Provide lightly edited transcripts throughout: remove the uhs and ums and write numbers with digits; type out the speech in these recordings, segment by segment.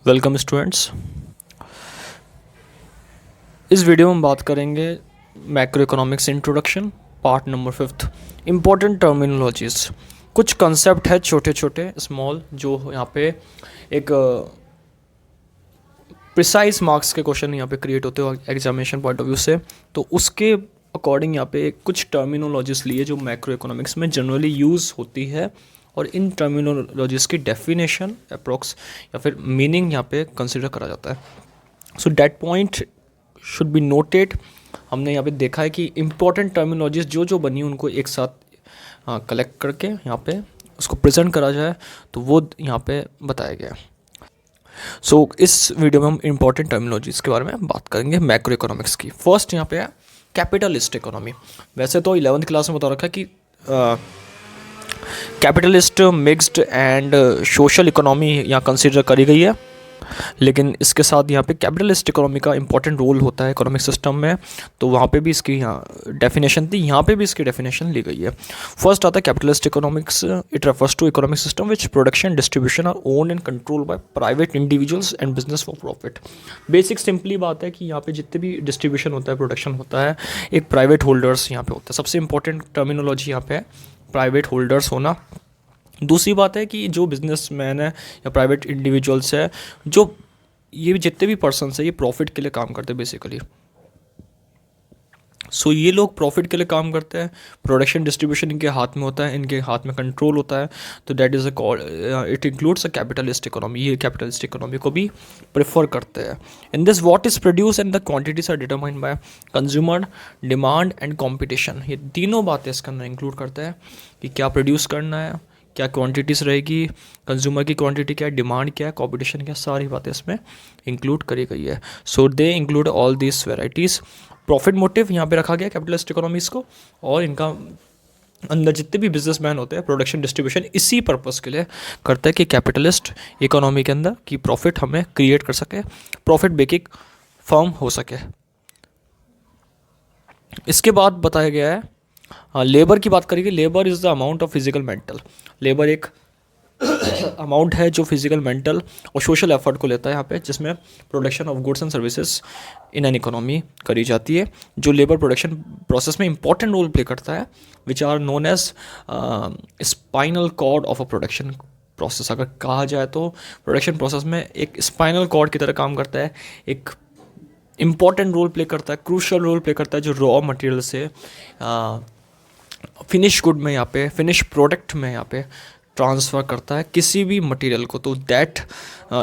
Welcome students. इस video में हम बात करेंगे macro economics introduction part number 5 important terminologies. कुछ कंसेप्ट है छोटे छोटे स्मॉल जो यहाँ पे एक प्रिसाइज मार्क्स के क्वेश्चन यहाँ पे क्रिएट होते हो एग्जामिनेशन पॉइंट ऑफ व्यू से, तो उसके अकॉर्डिंग यहाँ पे कुछ टर्मिनोलॉजीज लिए जो मैक्रो इकोनॉमिक्स में जनरली यूज़ होती है, और इन टर्मिनोलॉजीज की डेफिनेशन अप्रोक्स या फिर मीनिंग यहाँ पे कंसिडर करा जाता है। So that point should be noted. हमने यहाँ पे देखा है कि इम्पोर्टेंट टर्मिनोलॉजीज जो जो बनी उनको एक साथ कलेक्ट करके यहाँ पे उसको प्रेजेंट करा जाए, तो वो यहाँ पे बताया गया है। सो इस वीडियो में हम इम्पोर्टेंट टर्मिनोलॉजीज के बारे में बात करेंगे मैक्रो इकोनॉमिक्स की। फर्स्ट यहाँ पे है कैपिटलिस्ट इकोनॉमी। वैसे तो 11th क्लास में बता रखा है कि capitalist mixed and social economy यहाँ कंसिडर करी गई है, लेकिन इसके साथ यहाँ पे कैपिटलिस्ट इकोनॉमी का इंपॉर्टेंट रोल होता है इकोनॉमिक सिस्टम में, तो वहाँ पे भी इसकी यहाँ डेफिनेशन थी, यहाँ पे भी इसकी डेफिनेशन ली गई है। फर्स्ट आता है capitalist economics. It refers to economic system which production distribution are own and control by private individuals and business for profit. Basic simply बात है कि यहाँ पे जितने भी डिस्ट्रीब्यूशन होता है, प्रोडक्शन होता है, एक प्राइवेट होल्डर्स यहाँ पे होता है। सबसे इंपॉर्टेंट टर्मिनोलॉजी यहाँ पे है प्राइवेट होल्डर्स होना। दूसरी बात है कि जो बिजनेसमैन है या प्राइवेट इंडिविजुअल्स है, जो ये जितने भी पर्सन्स है, ये प्रॉफिट के लिए काम करते हैं बेसिकली। सो ये लोग प्रॉफिट के लिए काम करते हैं, प्रोडक्शन डिस्ट्रीब्यूशन इनके हाथ में होता है, इनके हाथ में कंट्रोल होता है, तो that is it includes a capitalist economy. ये कैपिटलिस्ट इकोनॉमी को भी प्रेफर करते हैं। In this what is produce and the quantities are determined by consumer demand and competition. ये तीनों बातें इसके अंदर इंक्लूड करते हैं कि क्या प्रोड्यूस करना है, क्या क्वांटिटीज़ रहेगी, कंज्यूमर की क्वांटिटी क्या है, डिमांड क्या है, कॉम्पिटिशन क्या, सारी बातें इसमें इंक्लूड करी गई है। So they include all this varieties. Profit motive यहाँ पे रखा गया कैपिटलिस्ट इकोनॉमीज़ को, और इनका अंदर जितने भी बिजनेसमैन होते हैं प्रोडक्शन डिस्ट्रीब्यूशन इसी पर्पस के लिए करते हैं कि कैपिटलिस्ट इकोनॉमी के अंदर की प्रॉफिट हमें क्रिएट कर सके, प्रॉफिट बेकिंग फर्म हो सके। इसके बाद बताया गया है लेबर की बात करेंगे। Labour is the amount of physical mental. Labour एक अमाउंट है जो फिजिकल मेंटल और सोशल एफर्ट को लेता है यहाँ पे, जिसमें production of goods and services in an economy करी जाती है। जो लेबर प्रोडक्शन प्रोसेस में इंपॉर्टेंट रोल प्ले करता है, which are known as spinal cord of a production process. अगर कहा जाए तो प्रोडक्शन प्रोसेस में एक स्पाइनल कॉर्ड की तरह काम करता है, एक इम्पॉर्टेंट रोल प्ले करता है, क्रूशल रोल प्ले करता है, जो रॉ मटेरियल से फिनिश गुड में यहाँ पे, फिनिश प्रोडक्ट में यहाँ पे ट्रांसफ़र करता है किसी भी मटेरियल को। तो that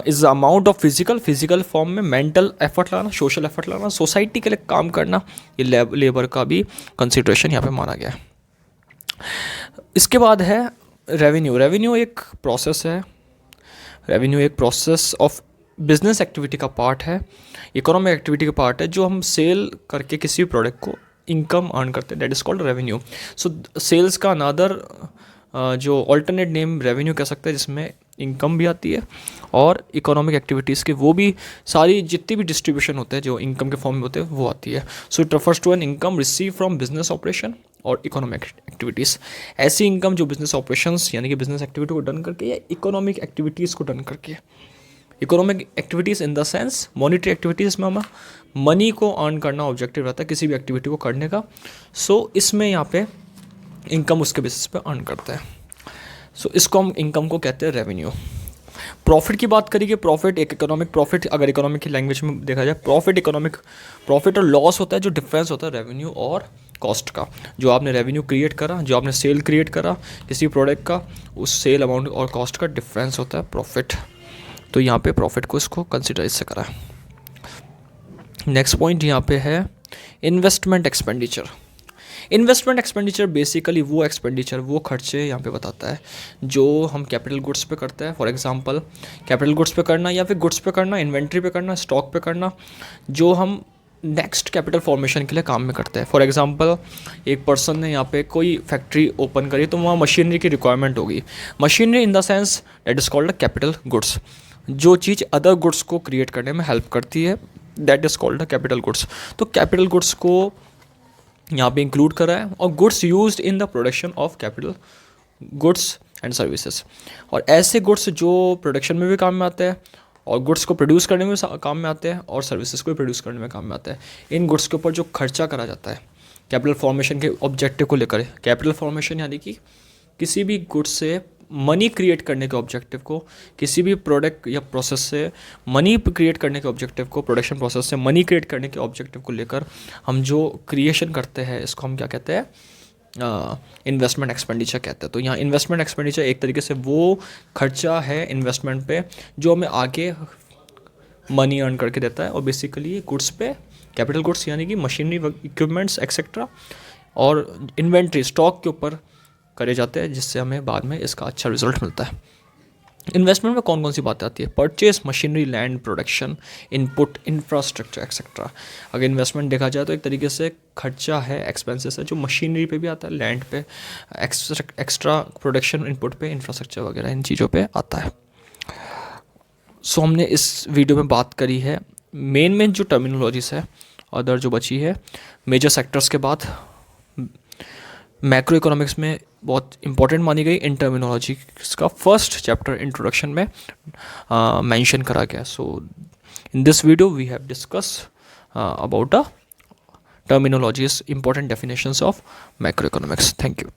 is the amount of physical form में मेंटल एफर्ट लगाना, सोशल एफर्ट लगाना, सोसाइटी के लिए काम करना, ये लेबर का भी कंसिडरेशन यहाँ पे माना गया है। इसके बाद है रेवेन्यू। रेवेन्यू एक प्रोसेस है, रेवेन्यू एक प्रोसेस ऑफ बिजनेस एक्टिविटी का पार्ट है, इकोनॉमिक एक्टिविटी का पार्ट है, जो हम सेल करके किसी भी प्रोडक्ट को इनकम अर्न करते हैं, that is called revenue. So sales का अनदर जो ऑल्टरनेट नेम रेवेन्यू कह सकते हैं, जिसमें इनकम भी आती है और इकोनॉमिक एक्टिविटीज़ के वो भी सारी जितनी भी डिस्ट्रीब्यूशन होते हैं जो इनकम के फॉर्म में होते हैं वो आती है। So it refers to an income receive from business operation और इकोनॉमिक एक्टिविटीज़। ऐसी इनकम जो बिजनेस ऑपरेशंस यानी कि बिजनेस एक्टिविटी को डन करके या इकोनॉमिक एक्टिविटीज़ को डन करके। Economic activities in the sense monetary activities में हमें मनी को अर्न करना ऑब्जेक्टिव रहता है किसी भी एक्टिविटी को करने का। सो इसमें यहाँ पे इनकम उसके बेसिस पे अर्न करते हैं। सो इसको हम इनकम को कहते हैं रेवेन्यू। प्रॉफिट की बात करिए, प्रॉफिट एक इकोनॉमिक प्रॉफिट, अगर इकोनॉमिक की लैंग्वेज में देखा जाए, प्रॉफिट इकोनॉमिक प्रॉफिट और लॉस होता है, जो डिफरेंस होता है रेवेन्यू और कॉस्ट का। जो आपने रेवेन्यू क्रिएट करा, जो आपने सेल क्रिएट करा किसी प्रोडक्ट का, उस सेल अमाउंट और कॉस्ट का डिफरेंस होता है प्रॉफिट। तो यहाँ पे प्रॉफिट को इसको कंसिडर इससे करा है। नेक्स्ट पॉइंट यहाँ पे है investment expenditure. Investment expenditure basically वो एक्सपेंडिचर, वो खर्चे यहाँ पे बताता है जो हम कैपिटल गुड्स पे करते हैं। फॉर एग्जांपल कैपिटल गुड्स पे करना या फिर गुड्स पे करना, इन्वेंट्री पे करना, स्टॉक पे करना, जो हम नेक्स्ट कैपिटल फॉर्मेशन के लिए काम में करते हैं। फॉर एग्जांपल एक पर्सन ने यहाँ पे कोई फैक्ट्री ओपन करी, तो वहाँ मशीनरी की रिक्वायरमेंट होगी। Machinery in the sense that is called a capital goods. जो चीज़ अदर गुड्स को क्रिएट करने में हेल्प करती है, that is called a capital goods. तो कैपिटल गुड्स को यहाँ पे इंक्लूड करा है, और goods used in the production of capital goods and services. और ऐसे गुड्स जो प्रोडक्शन में भी काम में आते हैं और गुड्स को प्रोड्यूस करने में काम में आते हैं और सर्विसेज को भी प्रोड्यूस करने में काम में आते हैं। इन गुड्स के ऊपर जो खर्चा करा जाता है कैपिटल फॉर्मेशन के ऑब्जेक्टिव को लेकर, कैपिटल फॉर्मेशन यानी कि किसी भी गुड्स से मनी क्रिएट करने के ऑब्जेक्टिव को, किसी भी प्रोडक्ट या प्रोसेस से मनी क्रिएट करने के ऑब्जेक्टिव को, प्रोडक्शन प्रोसेस से मनी क्रिएट करने के ऑब्जेक्टिव को लेकर हम जो क्रिएशन करते हैं इसको हम क्या कहते हैं, इन्वेस्टमेंट एक्सपेंडिचर कहते हैं। तो यहाँ इन्वेस्टमेंट एक्सपेंडिचर एक तरीके से वो खर्चा है इन्वेस्टमेंट पे जो हमें आगे मनी अर्न करके देता है, और बेसिकली गुड्स पे, कैपिटल गुड्स यानी कि मशीनरी, इक्विपमेंट्स एक्सेट्रा, और इन्वेंट्री स्टॉक के ऊपर करे जाते हैं, जिससे हमें बाद में इसका अच्छा रिजल्ट मिलता है। इन्वेस्टमेंट में कौन कौन सी बातें आती है? Purchase machinery, land, production, input, infrastructure etcetera. अगर इन्वेस्टमेंट देखा जाए तो एक तरीके से खर्चा है, एक्सपेंसेस है जो मशीनरी पे भी आता है, लैंड पे, एक्स्ट्रा प्रोडक्शन इनपुट पे, इंफ्रास्ट्रक्चर वगैरह इन चीज़ों पे आता है। सो हमने इस वीडियो में बात करी है मेन जो टर्मिनोलॉजीज है, अदर जो बची है मेजर सेक्टर्स के बाद मैक्रो इकोनॉमिक्स में बहुत इंपॉर्टेंट मानी गई इन टर्मिनोलॉजी का फर्स्ट चैप्टर इंट्रोडक्शन में मेंशन करा गया। So in this video we have discuss about the terminologies, important definitions of macroeconomics. Thank you.